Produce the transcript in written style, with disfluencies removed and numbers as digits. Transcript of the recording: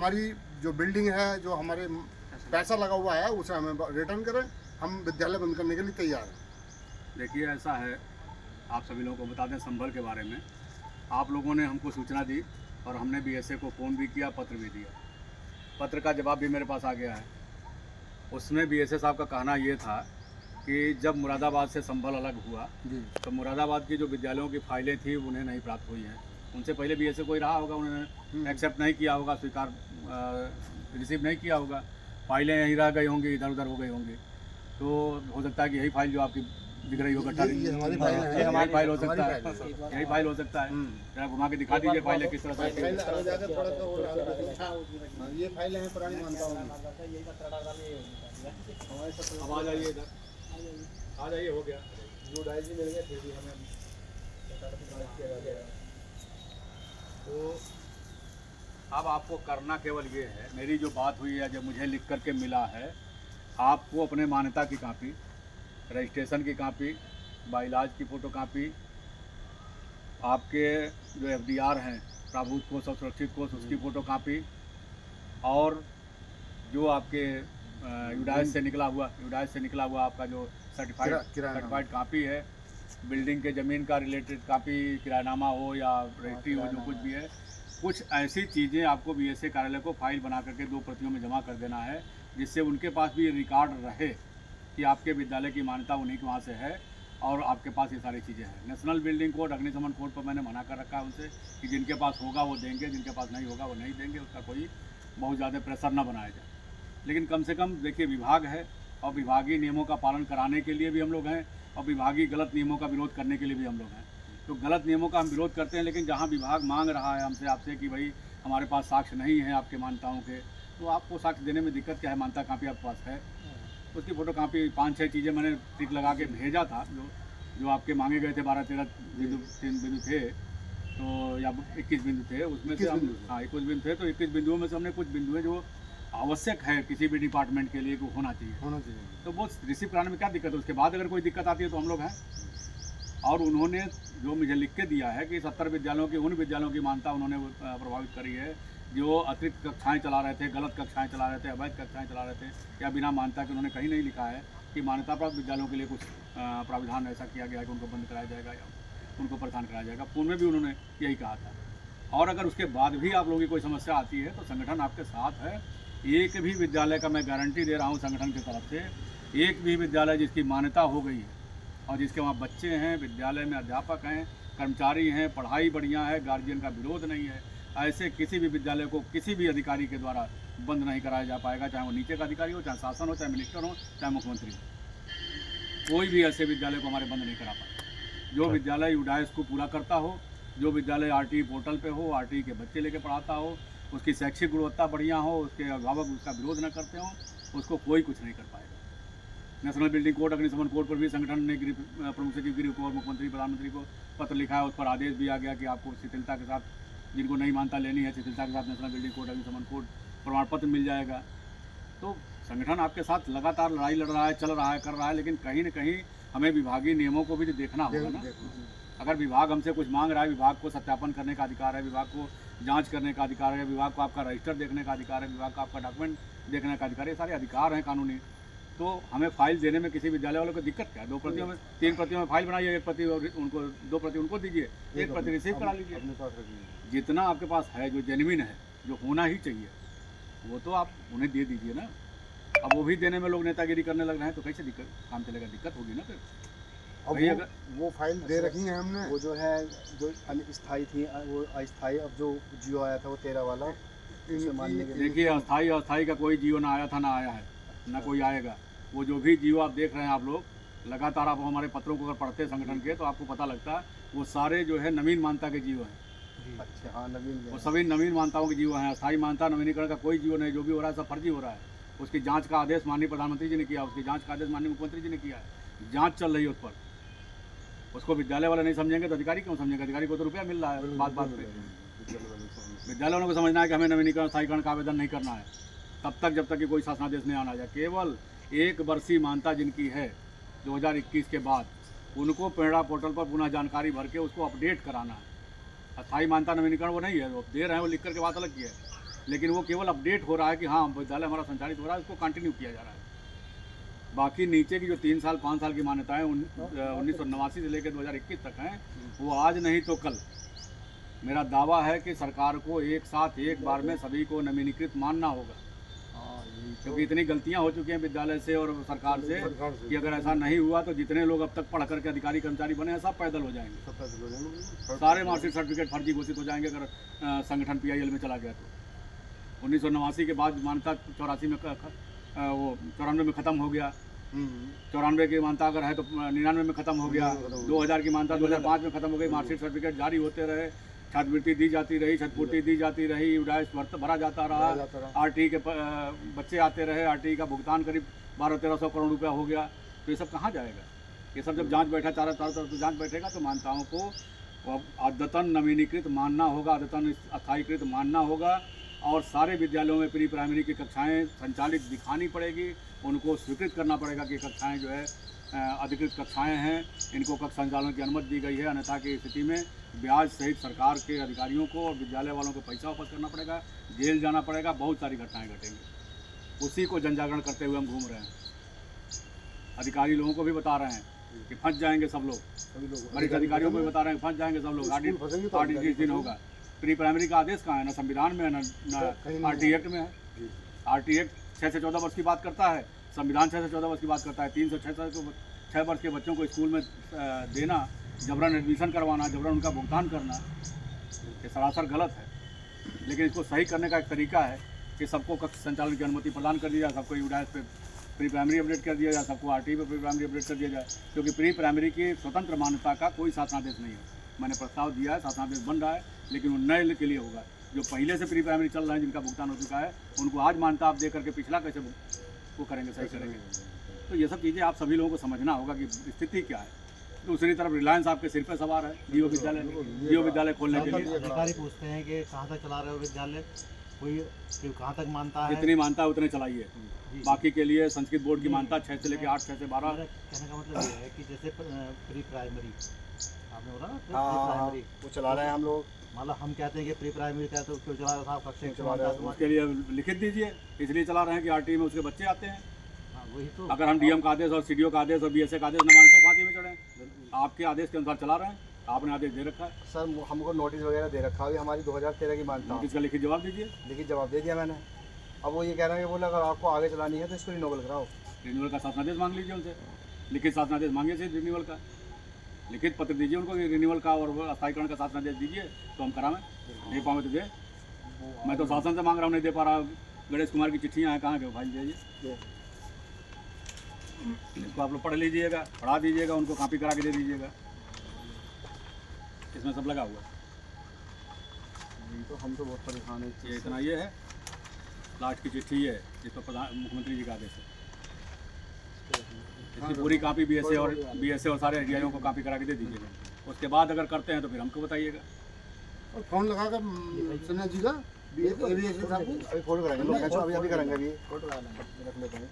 हमारी जो बिल्डिंग है, जो हमारे पैसा लगा हुआ है, उसे हमें रिटर्न करें। हम विद्यालय बंद करने के लिए तैयार हैं। देखिए ऐसा है, आप सभी लोगों को बता दें संभल के बारे में। आप लोगों ने हमको सूचना दी और हमने बीएसए को फ़ोन भी किया, पत्र भी दिया। पत्र का जवाब भी मेरे पास आ गया है। उसमें बीएसए साहब का कहना ये था कि जब मुरादाबाद से संभल अलग हुआ तो मुरादाबाद की जो विद्यालयों की फाइलें थी उन्हें नहीं प्राप्त हुई हैं। उनसे पहले बीएसए कोई रहा होगा, उन्होंने एक्सेप्ट नहीं किया होगा, स्वीकार रिसीव नहीं किया होगा, फाइलें यहीं रह गई होंगी, इधर उधर हो गई होंगी। तो हो सकता है कि यही फाइल जो आपकी दिख रही होगा, ये हमारी फाइल है, ये हमारी फाइल हो हमारी सकता है, फाइल है। यही फाइल हो सकता है। जरा घुमा के दिखा दीजिए फाइलें किस तरह से। फाइल आगे जाकर थोड़ा सा और आगे, ये फाइलें हैं पुरानी मानताओं की। अब आ जाइए इधर, आ जाइए, हो गया। जो डायरी जी मिल गए फिर भी हमें तो अब आपको करना केवल ये है, मेरी जो बात हुई है, जब मुझे लिख करके मिला है, आपको अपने मान्यता की कापी, रजिस्ट्रेशन की कापी, बाइलाज की फ़ोटो कापी, आपके जो एफडीआर हैं, प्राभूत कोष और सुरक्षित कोष, उसकी फ़ोटो कापी, और जो आपके यूडाइस से निकला हुआ आपका जो सर्टिफाइड कापी है, बिल्डिंग के ज़मीन का रिलेटेड कापी, किरायनामा हो या रजिस्ट्री हो, जो कुछ भी है, कुछ ऐसी चीज़ें आपको बीएसए कार्यालय को फाइल बना करके 2 प्रतियों में जमा कर देना है, जिससे उनके पास भी रिकॉर्ड रहे कि आपके विद्यालय की मान्यता उन्हीं के वहाँ से है और आपके पास ये सारी चीज़ें हैं। नेशनल बिल्डिंग कोड, अग्निशमन कोड पर मैंने मना कर रखा है उनसे कि जिनके पास होगा वो देंगे, जिनके पास नहीं होगा वो नहीं देंगे, उसका कोई बहुत ज़्यादा प्रेशर ना बनाया जाए। लेकिन कम से कम देखिए, विभाग है और विभागीय नियमों का पालन कराने के लिए भी हम लोग हैं और विभागीय गलत नियमों का विरोध करने के लिए भी हम लोग हैं। तो गलत नियमों का हम विरोध करते हैं, लेकिन जहाँ विभाग मांग रहा है हमसे, आपसे कि भाई हमारे पास साक्ष्य नहीं है आपके मान्यताओं के, तो आपको साक्ष्य देने में दिक्कत क्या है? मान्यता कापी आपके पास है, उसकी फ़ोटो कापी 5-6 चीज़ें मैंने टिक लगा के भेजा था, जो आपके मांगे गए थे, 12-13 बिंदु थे, तो या 21 बिंदु थे, उसमें से हम 21 बिंदु थे, तो 21 बिंदुओं में से हमने कुछ बिंदु हैं जो आवश्यक है किसी भी डिपार्टमेंट के लिए को होना चाहिए। तो वो रिसीव कराने में क्या दिक्कत है? उसके बाद अगर कोई दिक्कत आती है तो हम लोग हैं। और उन्होंने जो मुझे लिख के दिया है कि 70 विद्यालयों की, उन विद्यालयों की मान्यता उन्होंने प्रभावित करी है जो अतिरिक्त कक्षाएं चला रहे थे, गलत कक्षाएं चला रहे थे, अवैध कक्षाएं चला रहे थे, या बिना मान्यता के। उन्होंने कहीं नहीं लिखा है कि मान्यता प्राप्त विद्यालयों के लिए कुछ प्राविधान ऐसा किया गया है कि उनको बंद कराया जाएगा या उनको परेशान कराया जाएगा। पूर्व में भी उन्होंने यही कहा था। और अगर उसके बाद भी आप लोगों की कोई समस्या आती है तो संगठन आपके साथ है। एक भी विद्यालय का मैं गारंटी दे रहा हूँ संगठन की तरफ से, एक भी विद्यालय जिसकी मान्यता हो गई है और जिसके वहाँ बच्चे हैं, विद्यालय में अध्यापक हैं, कर्मचारी हैं, पढ़ाई बढ़िया है, गार्जियन का विरोध नहीं है, ऐसे किसी भी विद्यालय को किसी भी अधिकारी के द्वारा बंद नहीं कराया जा पाएगा, चाहे वो नीचे का अधिकारी हो, चाहे शासन हो, चाहे मिनिस्टर हो, चाहे मुख्यमंत्री हो। कोई भी ऐसे विद्यालय को हमारे बंद नहीं करा पाएगा। जो विद्यालय यूडाइस को पूरा करता हो, जो विद्यालय आरटीई पोर्टल पे हो, आरटीई के बच्चे लेके पढ़ाता हो, उसकी शैक्षिक गुणवत्ता बढ़िया हो, उसके अभिभावक उसका विरोध न करते हो, उसको कोई कुछ नहीं कर पाएगा। नेशनल बिल्डिंग कोड, अग्निशमन कोड पर भी संगठन ने प्रमुख सचिव गिरी को और मुख्यमंत्री प्रधानमंत्री को पत्र लिखा है। उस पर आदेश भी आ गया कि आपको शिथिलता के साथ, जिनको नहीं मान्यता लेनी है, शिथिलता के साथ नेशनल बिल्डिंग कोड, अग्निशमन कोड प्रमाण पत्र मिल जाएगा। तो संगठन आपके साथ लगातार लड़ाई लड़ रहा है, चल रहा है, कर रहा है, लेकिन कहीं न कहीं हमें विभागीय नियमों को भी तो देखना होगा ना। अगर विभाग हमसे कुछ मांग रहा है, विभाग को सत्यापन करने का अधिकार है, विभाग को जांच करने का अधिकार है, विभाग को आपका रजिस्टर देखने का अधिकार है, विभाग को आपका डॉक्यूमेंट देखने का अधिकार है, ये सारे अधिकार हैं कानूनी। तो हमें फाइल देने में किसी विद्यालय वालों को दिक्कत क्या है? 2 प्रतियों में, 3 प्रतियों में फाइल बनाइए, 1 प्रति उनको, 2 प्रति उनको दीजिए, 1 प्रति रिसीव करा लीजिए। जितना आपके पास है, जो जेन्युइन है, जो होना ही चाहिए, वो तो आप उन्हें दे दीजिए ना। अब वो भी देने में लोग नेतागिरी करने लग रहे हैं तो कैसे दिक्कत काम चलेगा? दिक्कत होगी ना फिर। अब वो फाइल दे रखी है हमने। वो जो है, जो अस्थायी थी वो अस्थायी, अब जो जियो आया था वो 13 वाला, उसे मानने के लिए। देखिए, अस्थायी का कोई जियो ना आया था, ना आया है, ना कोई आएगा। वो जो भी जियो आप देख रहे हैं, आप लोग लगातार आप हमारे पत्रों को अगर पढ़ते हैं संगठन के, तो आपको पता लगता है वो सारे जो है नवीन मान्यता के जियो हैं। अच्छा, हाँ, नवीन, वो सभी नवीन मान्यताओं के जियो हैं। अस्थायी मान्यता, नवीनीकरण का कोई जियो नहीं। जो भी हो रहा है सब फर्जी हो रहा है। उसकी जांच का आदेश माननीय प्रधानमंत्री जी ने किया, उसकी जांच का आदेश माननीय मुख्यमंत्री जी ने किया है, जांच चल रही है उस पर। उसको विद्यालय वाले नहीं समझेंगे तो अधिकारी क्यों समझेंगे? अधिकारी को तो रुपया मिल रहा है बात पे। विद्यालय वालों को समझना है कि हमें नवीनीकरण, स्थायीकरण का आवेदन नहीं करना है तब तक, जब तक कि कोई शासनादेश नहीं आना जाए। केवल 1 वर्षीय मान्यता जिनकी है 2021 के बाद, उनको पेड़ा पोर्टल पर पुनः जानकारी भर के उसको अपडेट कराना है। अस्थायी मान्यता नवीनीकरण वो नहीं है, वो दे रहे हैं, वो लिख करके बात अलग की है। लेकिन वो केवल अपडेट हो रहा है कि हाँ विद्यालय हमारा संचालित हो रहा है, उसको कंटिन्यू किया जा रहा है। बाकी नीचे की जो 3 साल 5 साल की मान्यताएं 1989 से लेकर 2021 तक हैं, वो आज नहीं तो कल। मेरा दावा है कि सरकार को एक साथ एक बार में सभी को नवीनीकृत मानना होगा, क्योंकि इतनी गलतियां हो चुकी हैं विद्यालय से और सरकार से कि अगर ऐसा नहीं हुआ तो जितने लोग अब तक पढ़ करके अधिकारी कर्मचारी बने हैं सब पैदल हो जाएंगे। सारे मार्कशीट सर्टिफिकेट फर्जी घोषित हो जाएंगे अगर संगठन PIL में चला गया तो। 1989 के बाद मान्यता 84 में वो 94 में ख़त्म हो गया, 94 की मान्यता अगर है तो 99 में ख़त्म हो गया, 2000 की मान्यता 2005 में ख़त्म हो गई। मार्कशीट सर्टिफिकेट जारी होते रहे, छात्रवृत्ति दी जाती रही, छात्रपूर्ति दी जाती रही, उडाइस भरा जाता रहा, RTE के बच्चे आते रहे, RTE का भुगतान करीब 1200-1300 करोड़ रुपया हो गया। तो ये सब कहाँ जाएगा? ये सब जब जांच बैठा चारों तरफ तो जांच बैठेगा तो मान्यताओं को अद्यतन नवीनीकृत मानना होगा, अद्यतन अस्थायीकृत मानना होगा और सारे विद्यालयों में प्री प्राइमरी की कक्षाएं संचालित दिखानी पड़ेगी। उनको स्वीकृत करना पड़ेगा कि कक्षाएं जो है अधिकृत कक्षाएं हैं, इनको कक्षा संचालन की अनुमति दी गई है, अन्यथा की स्थिति में ब्याज सहित सरकार के अधिकारियों को और विद्यालय वालों को पैसा वापस करना पड़ेगा, जेल जाना पड़ेगा, बहुत सारी घटनाएं घटेंगी। उसी को जनजागरण करते हुए हम घूम रहे हैं। अधिकारी लोगों को भी बता रहे हैं कि फंस जाएंगे सब लोग, वरिष्ठ अधिकारियों को भी बता रहे हैं फंस जाएंगे सब लोग। ऑडिट जिस दिन होगा, प्री प्राइमरी का आदेश कहाँ है? ना संविधान में है, ना RTE एक्ट में है। RTE एक्ट 6 से 14 वर्ष की बात करता है, संविधान 6 से 14 वर्ष की बात करता है। 3 से 6 वर्ष के बच्चों को स्कूल में देना, जबरन एडमिशन करवाना, जबरन उनका भुगतान करना, ये सरासर गलत है। लेकिन इसको सही करने का एक तरीका है कि सबको कक्ष संचालन की अनुमति प्रदान कर दी जाए, सबको UDAS पे प्री प्राइमरी अपडेट कर दिया जाए, सबको RTE पे प्री प्राइमरी अपडेट कर दिया जाए, क्योंकि प्री प्राइमरी की स्वतंत्र मान्यता का कोई शासनादेश नहीं है। मैंने प्रस्ताव दिया है, शासनादेश बन रहा है, लेकिन वो नए के लिए होगा। जो पहले से प्री प्राइमरी चल रहे हैं, जिनका भुगतान हो चुका है, उनको आज मान्यता आप दे करके पिछला कैसे वो करेंगे, सही करेंगे? तो ये सब चीज़ें आप सभी लोगों को समझना होगा कि स्थिति क्या है। दूसरी तरफ रिलायंस आपके सिर पे सवार है, जियो विद्यालय खोलने के लिए। अधिकारी पूछते हैं कि कहाँ तक चला रहे हो विद्यालय, कोई कहाँ तक मानता है? जितनी मानता है उतने चलाइए। बाकी के लिए संस्कृत बोर्ड की मानता 6 से लेकर 8, 6 से 12। कहने का मतलब ये है कि जैसे प्री प्राइमरी आपने बोला ना, प्री हाँ प्राइमरी वो चला रहे हैं हम लोग। मतलब हम कहते हैं कि प्री प्राइमरी का तो क्यों चला रहा था, कक्षा चला रहा था, उसके लिए लिखित दीजिए, इसलिए चला रहे हैं कि RTE में उसके बच्चे आते हैं। वही तो। अगर हम DM का आदेश और CDO का आदेश और BSA का आदेश न माने तो फांसी में चढ़े। आपके आदेश के अनुसार चला रहे हैं, आपने आदेश दे रखा है। सर हमको नोटिस वगैरह दे रखा है, हमारी 2013 की मानता है। इसका लिखित जवाब दीजिए। लिखित जवाब दे दिया मैंने। अब वो ये कह रहे हैं कि बोला अगर आपको आगे चलानी है तो इसको रिन्यूअल कराओ। रिन्यूअल का शासनादेश मांग लीजिए उनसे, लिखित शासनादेश मांगे से रिन्यूअल का, लिखित पत्र दीजिए उनको कि रिन्यूअल का और अस्थायीकरण का शासनादेश दीजिए तो हम करावें। नहीं पावे तो दे, मैं तो शासन से मांग रहा हूँ, नहीं दे पा रहा। गणेश कुमार की चिट्ठियाँ हैं, कहाँ के भाई दीजिए। इसको आप लोग पढ़ लीजिएगा, पढ़ा दीजिएगा, उनको कॉपी करा के दे दीजिएगा, इसमें सब लगा हुआ। तो हम तो बहुत परेशान हैं। ये इतना ये है, लास्ट की चिट्ठी है जिस पर मुख्यमंत्री जी का आदेश है। इसकी पूरी कॉपी BSA और सारे अधिकारियों को कॉपी करा के दे दीजिएगा। उसके बाद अगर करते हैं तो फिर हमको बताइएगा। और फोन लगाकर सिन्हा जी का अभी फोटो कराएंगे, अभी करेंगे, अभी फोटो रख लेते हैं।